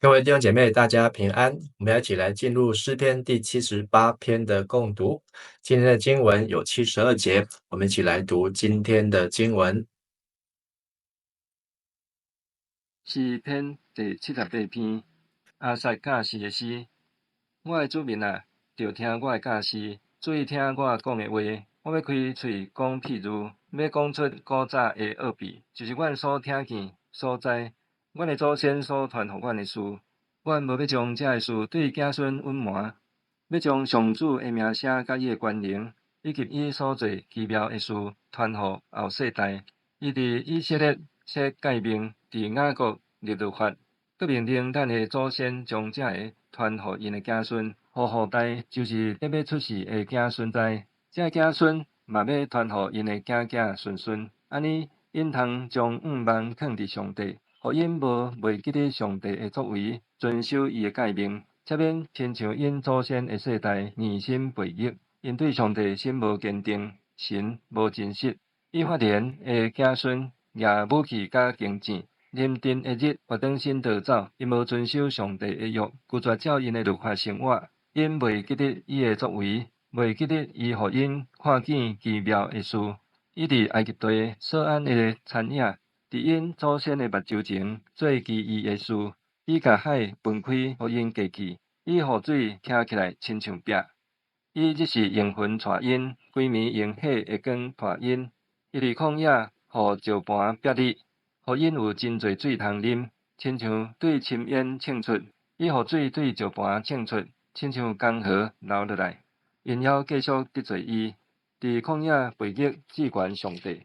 各位弟兄姐妹，大家平安。我们要一起来进入诗篇第78篇的共读。今天的经文有72节，我们一起来读今天的经文。诗篇第78篇，阿萨教士的诗。我的主民啊，就听我的教示，注意听我讲的话。我要开喙讲譬如，要讲出古早的奥秘，就是阮所听见、所知，阮的祖先所传互阮的事。阮无要将这个事对子孙隐瞒，要将上主的名声甲伊的权能，以及伊所做奇妙的事传互后世代。伊伫以色列设诫命，伫雅各立律法，佮命令咱的祖先将这个传互因的子孙，互后代就是得要出世的子孙知。这子孙嘛要传互因的子子孙孙。安尼，因通将望放伫上帝，互因无袂记得上帝的作为，遵守伊的诫命，才免亲像因祖先的世代疑心悖逆，因对上帝心无坚定，神无真实。伊发言的子孙也武器甲经济，临阵的日活转身逃走，因无遵守上帝的约，拒绝照因的律法生活，因袂记得伊的作为，袂记得伊互因看见奇妙的事。伊伫埃及地所安的产业，伫因祖先的目睭前做奇异的事。伊甲海分开，互因过去；伊互水徛起来，亲像壁。伊即是用魂带因，规暝用火的光带因。伊伫旷野，互石盘逼你，互因有真侪水通啉，亲像对深渊冲出；伊互水对石盘冲出，亲像江河流落来。因要继续得罪伊，伫旷野背逆至悬上帝。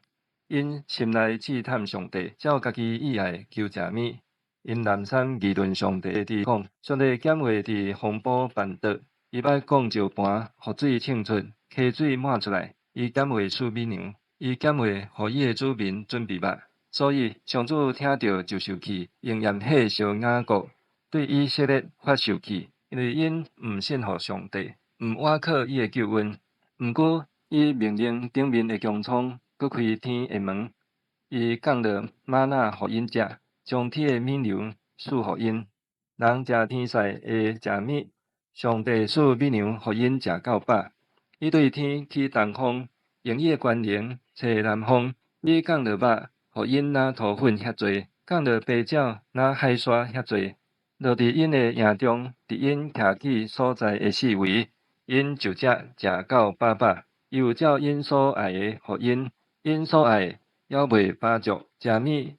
因心内试探上帝，照家己意爱求食物。因南山议论上帝的地讲，上帝减话伫风暴烦恼。伊捌讲石盘，互水冲出，溪水满出来。伊减话赐美牛，伊减话，互伊的子民准备肉。所以上主听着就受气，用焰火烧雅各，对以色列发受气，因为因毋信服上帝，毋倚靠伊的救恩。毋过，伊命令顶面的穹苍，佮开天的门。伊降落玛纳互因食，将天的美牛赐互因。人食天使会食物，上帝赐美牛互因食到饱。伊对天起东风，用伊的权能吹南风。伊降落肉，互因拿土粉遐济；降落白鸟，拿海沙遐济。落伫因的营中，伫因徛起所在的四围，因就食到饱饱。伊有照因所爱的互因，因所爱还袂饱足。食物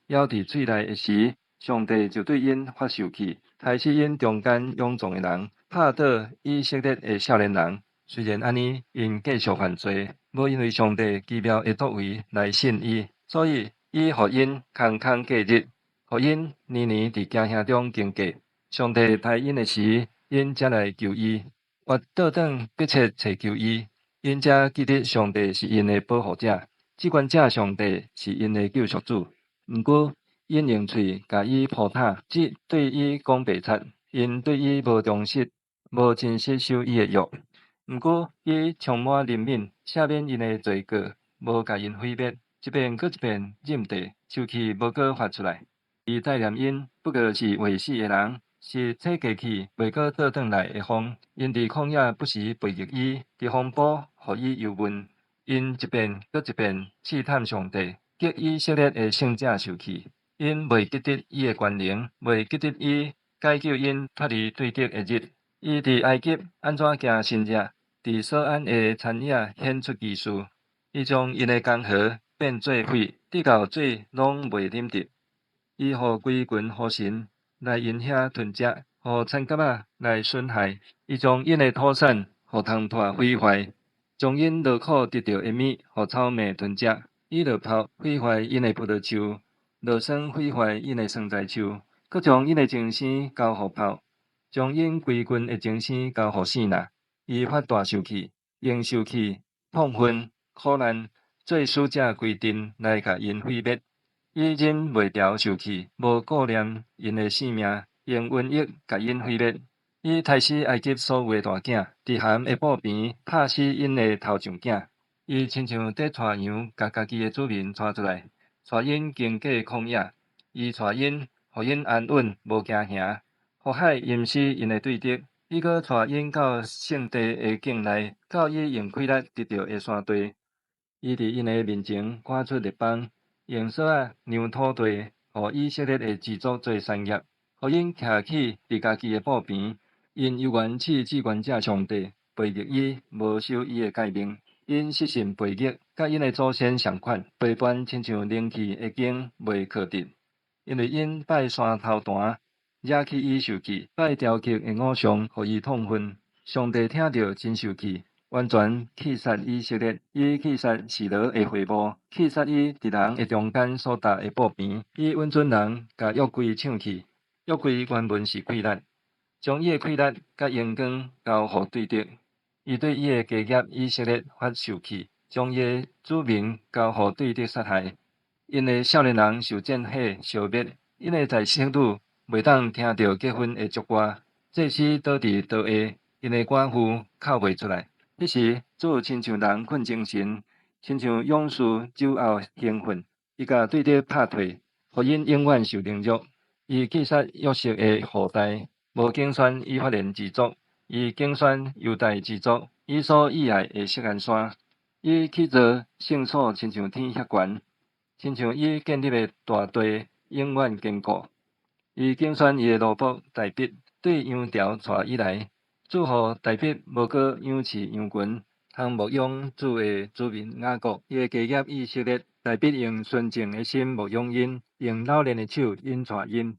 还伫喙内的时，上帝就对因发受气，杀死因中间勇壮的人，拍倒以色列的少年人。虽然安尼，因继续犯罪，无因为上帝奇妙的作为来信伊，所以伊互因空空过日，互因年年伫惊吓中经过。上帝待因的时，因才来求伊，或倒转迫切找求伊，因才记得上帝是因的保护者。即款者上帝是因的救赎主，毋过因用喙甲伊扑塔，即对伊讲白贼，因对伊无忠实，无真实守伊的约。毋过伊充满怜悯，赦免因的罪过，无甲因毁灭，一遍搁一遍忍地，受气无搁发出来。伊待念因，不过是未死的人，是吹过去袂搁倒转来的风。因伫旷野不时背逆伊，伫风暴互伊忧闷。因一遍搁一遍试探上帝，激以色列的圣者受气。因袂记得伊的权能，袂记得伊解救因脱离对敌的日。伊伫埃及安怎行神迹，伫所安的产业显出奇事。伊将因的江河变做水，直到水拢袂啉得。伊互规群河神来因遐吞食，互田蛤仔来损害。伊将因的土产互虫豸毁坏。将因劳苦得到的物，互草蜢吞食。伊落炮毁坏因的葡萄树，落霜毁坏因的酸菜树，佮将因的精生交互炮，将因规群的精生交互死呐。伊发大受气，用受气、痛恨、苦难，做使者规阵来甲因毁灭。伊忍袂牢受气，无顾念因的性命，用瘟疫甲因毁灭。伊杀死埃及所有的大囝，伫含的布边拍死因的头上囝。伊亲像在带羊，甲家己的子民带出来，带因经过旷野。伊带因，互因安稳，无惊吓，火海淹死因的对敌，伊阁带因到圣地的境内，到伊用气力得到的山地。伊伫因的面前赶出列邦，用锁让土地，互以色列的支族做产业，互因徛起伫家己的步边。因由原始至原者上帝，背逆伊，无守伊的诫命。因失信背逆，甲因的祖先相款，背叛亲像冷气已经未克定。因为因拜山头坛，惹起伊受气，拜雕刻的偶像，互伊痛恨。上帝听到真受气，完全气杀以色列。伊气杀示罗的会幕，气杀伊伫人的中间所踏的步边。伊温准人，甲约柜抢去。约柜原本是溃烂，将伊的溃烂甲阳光交互对敌。伊对伊的家业以色列发受气，将伊的子民交互对敌杀害。因的少年人受战火消灭，因的在生女袂当听到结婚的祝歌，祭司倒伫倒下，因的寡妇哭袂出来。彼时主亲像人困精神，亲像勇士酒后兴奋，伊甲对敌拍退，互因永远受凌辱。伊击杀约瑟的后代，无竞选以法莲之族，伊竞选犹大之族，伊所喜爱的锡安山。伊起造圣所，亲像天遐悬。亲像伊建立的大地永远坚固。伊竞选伊的奴仆大笔，对羊条带伊来，祝福大笔无过养饲羊群，通牧养主的子民雅各，伊的家业以色列。大笔用纯正的心牧养因，用老练的手引带因。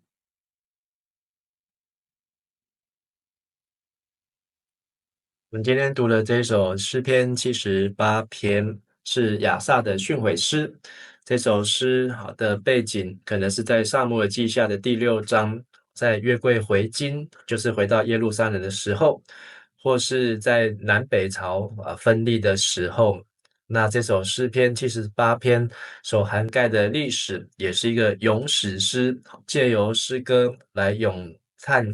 我们今天读的这首诗篇78篇是亚萨的训诲诗。这首诗好的背景可能是在撒母耳记下的第6章，在约柜回京，就是回到耶路撒冷的时候，或是在南北朝分立的时候。那这首诗篇78篇所涵盖的历史，也是一个咏史诗，借由诗歌来咏叹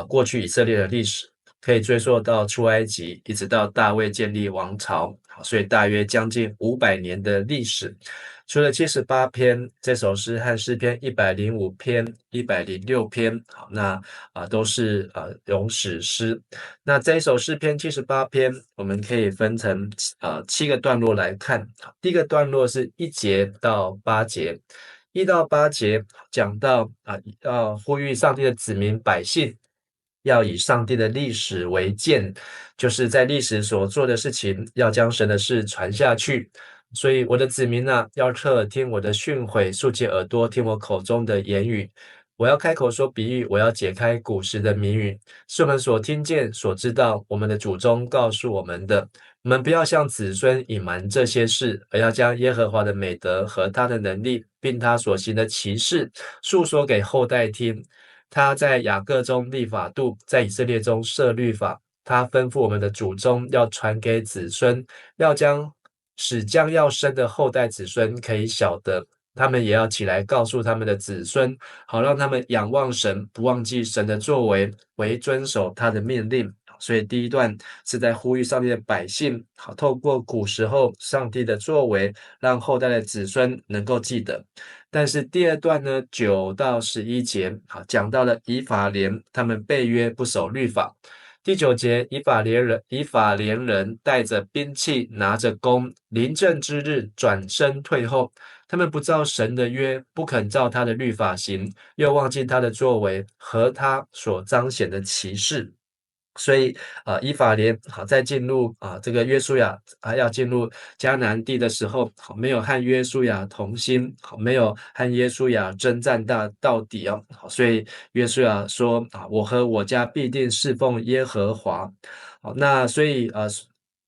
过去以色列的历史。可以追溯到出埃及，一直到大卫建立王朝，所以大约将近500年的历史。除了78篇，这首诗和诗篇105篇、106篇，那都是咏史诗。那这一首诗篇78篇，我们可以分成7个段落来看。第一个段落是1节到8节，1到8节讲到要呼吁上帝的子民百姓。要以上帝的历史为鉴，就是在历史所做的事情，要将神的事传下去。所以我的子民啊，要侧耳听我的训诲，竖起耳朵听我口中的言语。我要开口说比喻，我要解开古时的谜语，是我们所听见、所知道，我们的祖宗告诉我们的。我们不要向子孙隐瞒这些事，而要将耶和华的美德和他的能力，并他所行的奇事，述说给后代听。他在雅各中立法度，在以色列中设律法。他吩咐我们的祖宗要传给子孙，使将要生的后代子孙可以晓得，他们也要起来告诉他们的子孙，好让他们仰望神，不忘记神的作为，为遵守他的命令。所以第一段是在呼吁上帝的百姓，好透过古时候上帝的作为，让后代的子孙能够记得。但是第二段呢，9到11节，好讲到了以法莲他们背约不守律法。第9节，以法莲人带着兵器，拿着弓，临阵之日转身退后。他们不照神的约，不肯照他的律法行，又忘记他的作为和他所彰显的奇事。所以以法莲在进入这个约书亚要进入迦南地的时候，没有和约书亚同心，没有和约书亚征战到底哦。所以约书亚说我和我家必定侍奉耶和华。那所以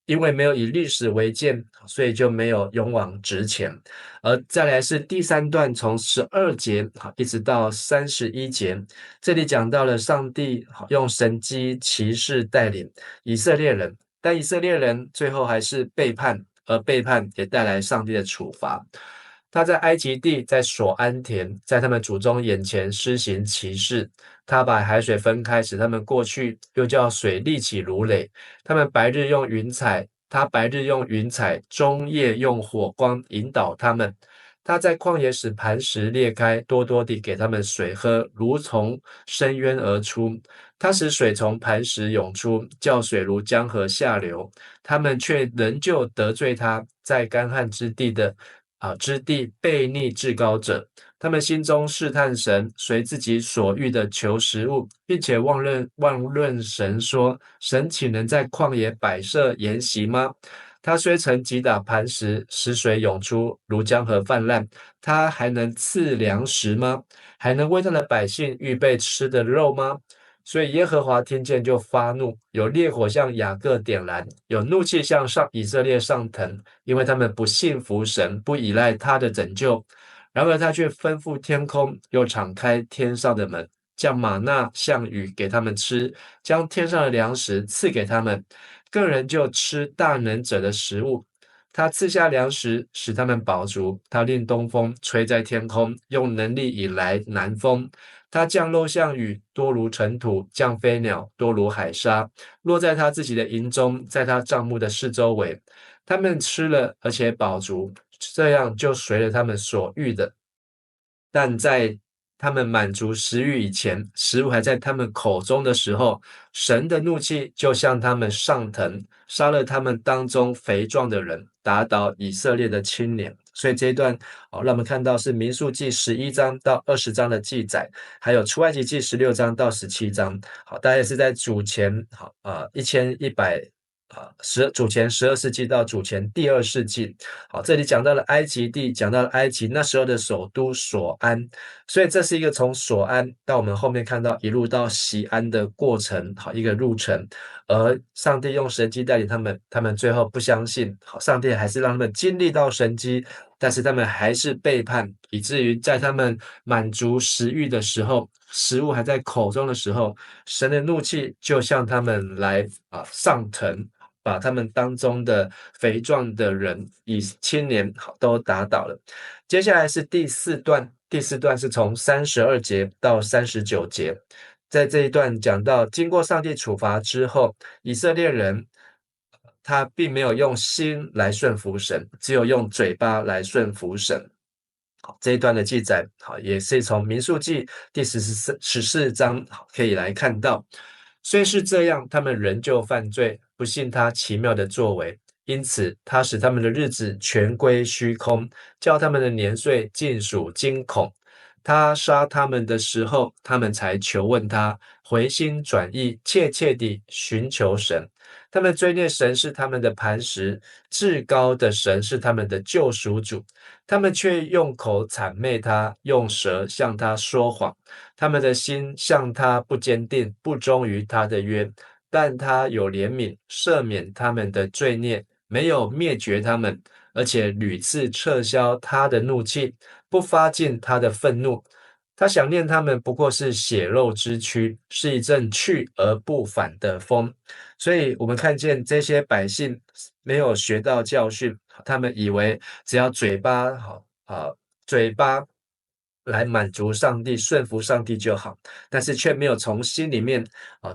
因为没有以历史为鉴，所以就没有勇往直前。而再来是第3段，从12节一直到31节，这里讲到了上帝用神机骑士带领以色列人，但以色列人最后还是背叛，而背叛也带来上帝的处罚。他在埃及地，在所安田，在他们祖宗眼前施行奇事。他把海水分开，使他们过去，又叫水立起如垒。他白日用云彩，中夜用火光引导他们。他在旷野使磐石裂开，多多地给他们水喝，如从深渊而出。他使水从磐石涌出，叫水如江河下流。他们却仍旧得罪他，在干旱之地悖逆至高者。他们心中试探神，随自己所欲的求食物，并且妄论神说：神岂能在旷野摆设筵席吗？他虽曾击打磐石，使水涌出，如江河泛滥，他还能赐粮食吗？还能为他的百姓预备吃的肉吗？所以耶和华听见就发怒，有烈火向雅各点燃，有怒气向以色列上腾，因为他们不信服神，不依赖他的拯救。然而他却吩咐天空，又敞开天上的门，降玛纳像雨给他们吃，将天上的粮食赐给他们。个人就吃大能者的食物。他赐下粮食，使他们饱足。他令东风吹在天空，用能力引来南风。他降肉像雨，多如尘土；降飞鸟，多如海沙，落在他自己的营中，在他帐幕的四周围。他们吃了，而且饱足，这样就随了他们所欲的。但在他们满足食欲以前，食物还在他们口中的时候，神的怒气就向他们上腾，杀了他们当中肥壮的人，打倒以色列的青年。所以这一段让我们看到是民数记11章到20章的记载，还有出埃及记16章到17章。好，大概是在主前1100主前12世纪到主前第2世纪。好，这里讲到了埃及地，讲到了埃及那时候的首都索安，所以这是一个从索安到我们后面看到一路到锡安的过程，好，一个路程。而上帝用神迹带领他们，他们最后不相信，好，上帝还是让他们经历到神迹，但是他们还是背叛，以至于在他们满足食欲的时候，食物还在口中的时候，神的怒气就向他们来上腾，把他们当中的肥壮的人以青年都打倒了。接下来是第四段，第四段是从32节到39节。在这一段讲到，经过上帝处罚之后，以色列人他并没有用心来顺服神，只有用嘴巴来顺服神。好，这一段的记载，好，也是从民数记第14章可以来看到。虽是这样，他们仍旧犯罪，不信他奇妙的作为，因此他使他们的日子全归虚空，叫他们的年岁尽属惊恐。他杀他们的时候，他们才求问他，回心转意，切切地寻求神。他们追念神是他们的磐石，至高的神是他们的救赎主。他们却用口谄媚他，用舌向他说谎。他们的心向他不坚定，不忠于他的约。但他有怜悯，赦免他们的罪孽，没有灭绝他们，而且屡次撤销他的怒气，不发尽他的愤怒。他想念他们不过是血肉之躯，是一阵去而不返的风。所以我们看见这些百姓没有学到教训，他们以为只要嘴巴来满足上帝、顺服上帝就好，但是却没有从心里面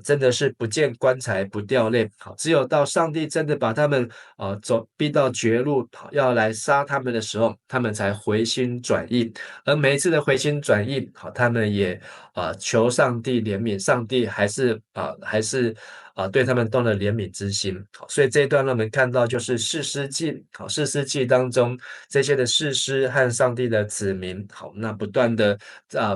真的是不见棺材不掉泪。好，只有到上帝真的把他们逼到绝路，要来杀他们的时候，他们才回心转意。而每一次的回心转意，好，他们也求上帝怜悯，上帝还是对他们动了怜悯之心。好，所以这一段让我们看到就是士师记，好，士师记当中这些的士师和上帝的子民，好，那不断的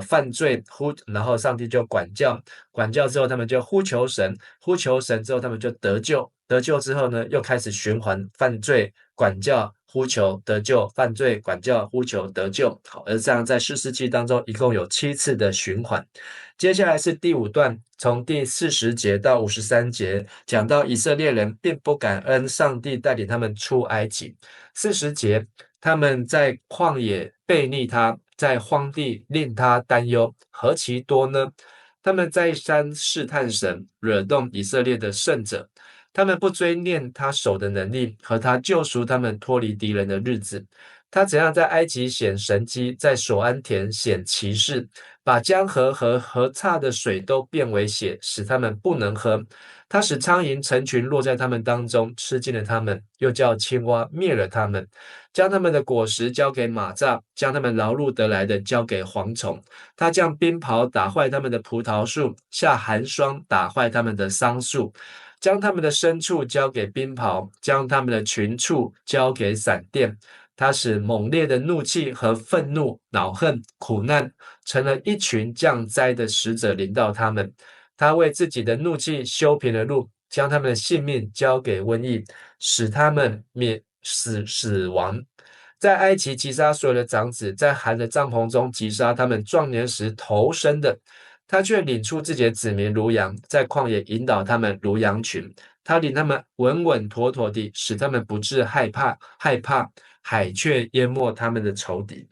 犯罪然后上帝就管教，管教之后他们就呼求神，呼求神之后他们就得救，得救之后呢又开始循环犯罪、管教、呼求、得救、犯罪、管教、呼求、得救。好，而这样在士师记当中一共有7次的循环。接下来是第5段，从第40节到53节，讲到以色列人并不感恩上帝带领他们出埃及。40节，他们在旷野悖逆他，在荒地令他担忧，何其多呢？他们再三试探神，惹动以色列的圣者。他们不追念他手的能力和他救赎他们脱离敌人的日子。他怎样在埃及显神迹，在索安田显奇事，把江河和河岔的水都变为血，使他们不能喝。他使苍蝇成群落在他们当中，吃尽了他们，又叫青蛙灭了他们，将他们的果实交给蚂蚱，将他们劳碌得来的交给蝗虫。他将冰雹打坏他们的葡萄树，下寒霜打坏他们的桑树，将他们的牲畜交给冰雹，将他们的群畜交给闪电。他使猛烈的怒气和愤怒、恼恨、苦难，成了一群降灾的使者临到他们。他为自己的怒气修平了路，将他们的性命交给瘟疫，使他们死亡。在埃及击杀所有的长子，在含的帐篷中击杀他们壮年时头生的。他却领出自己的子民如羊，在旷野引导他们如羊群。他领他们稳稳妥妥地，使他们不致害怕，海却淹没他们的仇敌。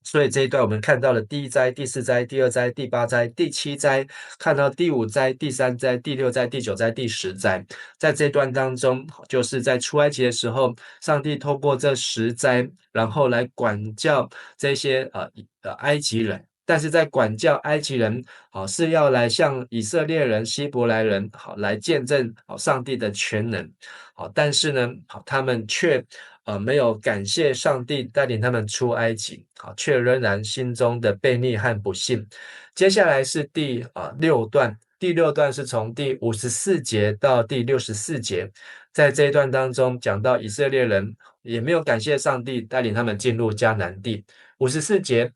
所以这一段我们看到了第一灾、第四灾、第二灾、第八灾、第七灾，看到第五灾、第三灾、第六灾、第九灾、第十灾。在这段当中，就是在出埃及的时候，上帝透过这十灾，然后来管教这些埃及人。但是在管教埃及人，是要来向以色列人、希伯来人，来见证上帝的全能。但是呢，他们却没有感谢上帝带领他们出埃及，却仍然心中的悖逆和不信。接下来是第六段，第六段是从第54节到第64节，在这一段当中讲到以色列人也没有感谢上帝带领他们进入迦南地。54节，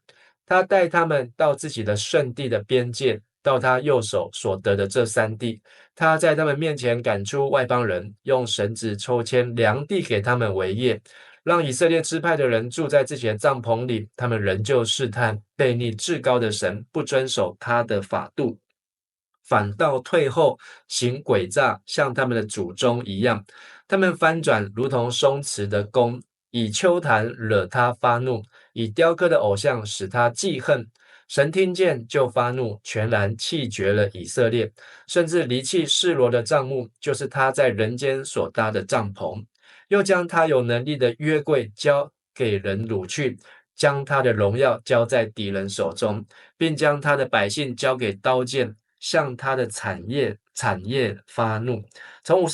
他带他们到自己的圣地的边界，到他右手所得的这三地。他在他们面前赶出外邦人，用绳子抽签量地给他们为业，让以色列支派的人住在自己的帐篷里。他们仍旧试探，悖逆至高的神，不遵守他的法度，反倒退后行诡诈，像他们的祖宗一样。他们翻转如同松弛的弓，以丘坛惹他发怒，以雕刻的偶像使他记恨。神听见就发怒，全然弃绝了以色列，甚至离弃示罗的帐幕，就是他在人间所搭的帐篷，又将他有能力的约柜交给人掳去，将他的荣耀交在敌人手中，并将他的百姓交给刀剑，向他的产业发怒。从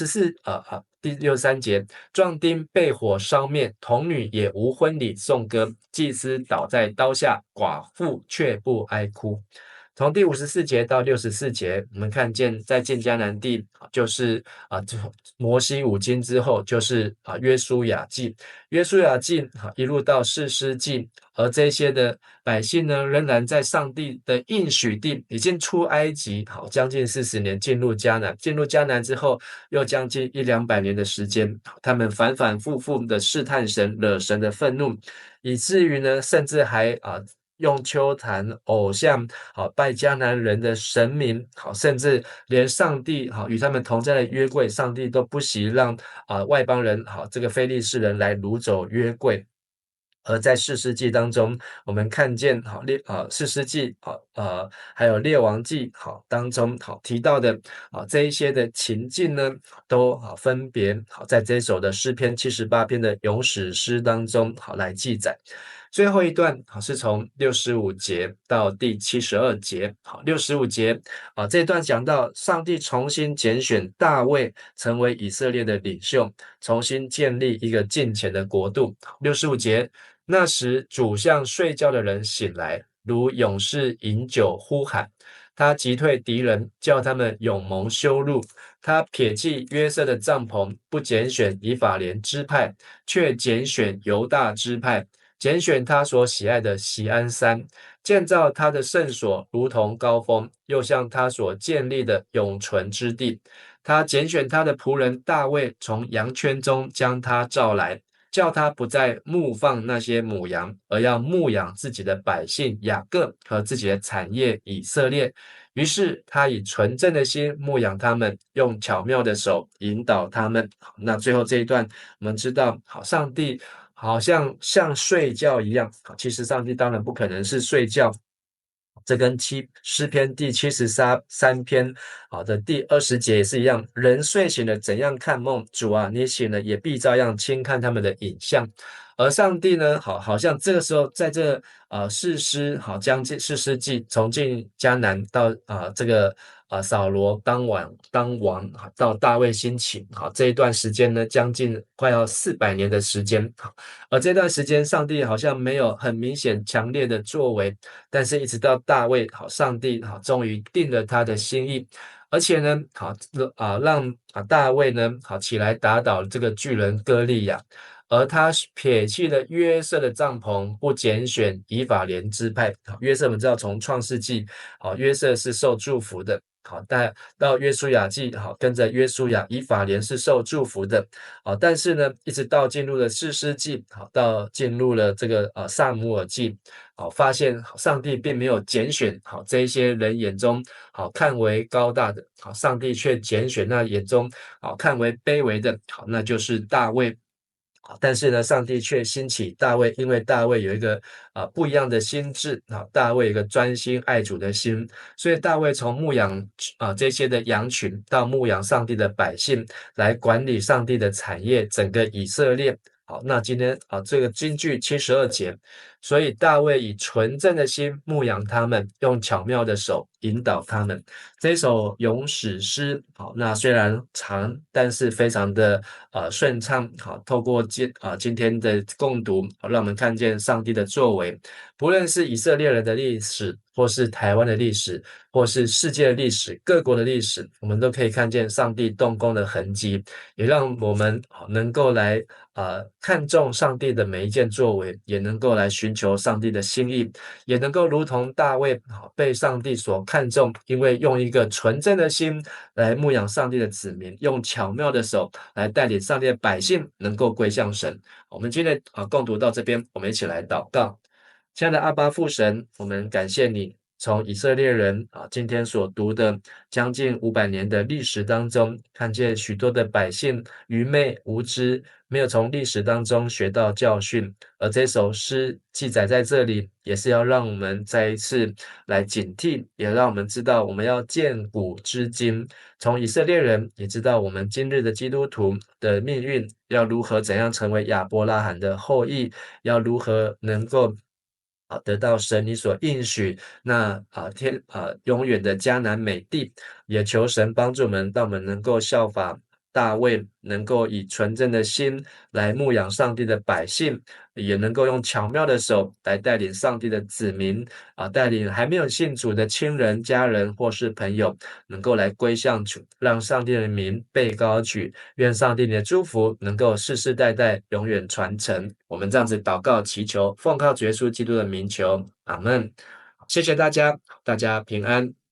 第63节，壮丁被火烧灭，童女也无婚礼颂歌，祭司倒在刀下，寡妇却不哀哭。从第54节到64节，我们看见在进迦南地，就是摩西五经之后，就是约书亚记，约书亚记一路到士师记，而这些的百姓呢，仍然在上帝的应许地，已经出埃及将近40年，进入迦南。进入迦南之后，又将近100-200年的时间，他们反反复复的试探神，惹神的愤怒，以至于呢，甚至还用丘坛偶像拜迦南人的神明，甚至连上帝与他们同在的约柜，上帝都不惜让外邦人这个非利士人来掳走约柜。而在士师记当中，我们看见士师记还有列王记当中提到的这一些的情境呢，都分别在这首的诗篇78篇的咏史诗当中来记载。最后一段是从65节到第72节。65节这一段讲到上帝重新拣选大卫成为以色列的领袖，重新建立一个敬虔的国度。65节，那时主向睡觉的人醒来，如勇士饮酒呼喊。他击退敌人，叫他们永蒙羞辱。他撇弃约瑟的帐篷，不拣选以法莲支派，却拣选犹大支派，拣选他所喜爱的锡安山，建造他的圣所，如同高峰，又像他所建立的永存之地。他拣选他的仆人大卫，从羊圈中将他召来，叫他不再牧放那些母羊，而要牧养自己的百姓雅各和自己的产业以色列。于是他以纯正的心牧养他们，用巧妙的手引导他们。那最后这一段，我们知道，上帝好像睡觉一样，其实上帝当然不可能是睡觉。这跟诗篇第73篇的第20节也是一样，人睡醒了怎样看梦，主啊，你醒了也必照样轻看他们的影像。而上帝呢，好像这个时候在这士师将近士师记从进迦南到这个扫罗当王到大卫兴起这一段时间呢，将近快要400年的时间而这段时间上帝好像没有很明显强烈的作为，但是一直到大卫上帝终于定了他的心意。而且呢，让大卫呢，起来打倒这个巨人歌利亚，而他撇弃了约瑟的帐篷，不拣选以法莲支派。约瑟我们知道从创世纪，约瑟是受祝福的。但到约书亚记，跟着约书亚，以法莲是受祝福的。但是呢，一直到进入了士师记，到进入了这个撒母耳记，发现上帝并没有拣选这一些人眼中看为高大的，上帝却拣选那眼中看为卑微的，那就是大卫。但是呢，上帝却兴起大卫，因为大卫有一个不一样的心智大卫有一个专心爱主的心，所以大卫从牧养这些的羊群，到牧养上帝的百姓，来管理上帝的产业，整个以色列。好，那今天这个金句72节，所以大卫以纯正的心牧养他们，用巧妙的手引导他们。这一首咏史诗，那虽然长，但是非常的顺畅。透过今天的共读，让我们看见上帝的作为，不论是以色列人的历史，或是台湾的历史，或是世界的历史，各国的历史，我们都可以看见上帝动工的痕迹，也让我们能够来看重上帝的每一件作为，也能够来寻求上帝的心意，也能够如同大卫被上帝所看重，因为用一个纯正的心来牧养上帝的子民，用巧妙的手来带领上帝的百姓能够归向神。我们今天共读到这边，我们一起来祷告。亲爱的阿爸父神，我们感谢你，从以色列人今天所读的将近500年的历史当中，看见许多的百姓愚昧无知，没有从历史当中学到教训。而这首诗记载在这里，也是要让我们再一次来警惕，也让我们知道我们要见古知今。从以色列人也知道我们今日的基督徒的命运要如何怎样成为亚伯拉罕的后裔，要如何能够得到神你所应许那永远的迦南美地，也求神帮助我们，让我们能够效法大卫，能够以纯正的心来牧养上帝的百姓，也能够用巧妙的手来带领上帝的子民带领还没有信主的亲人、家人或是朋友，能够来归向主，让上帝的名被高举。愿上帝的祝福能够世世代代永远传承。我们这样子祷告祈求，奉靠主耶稣基督的名求，阿们。谢谢大家，大家平安。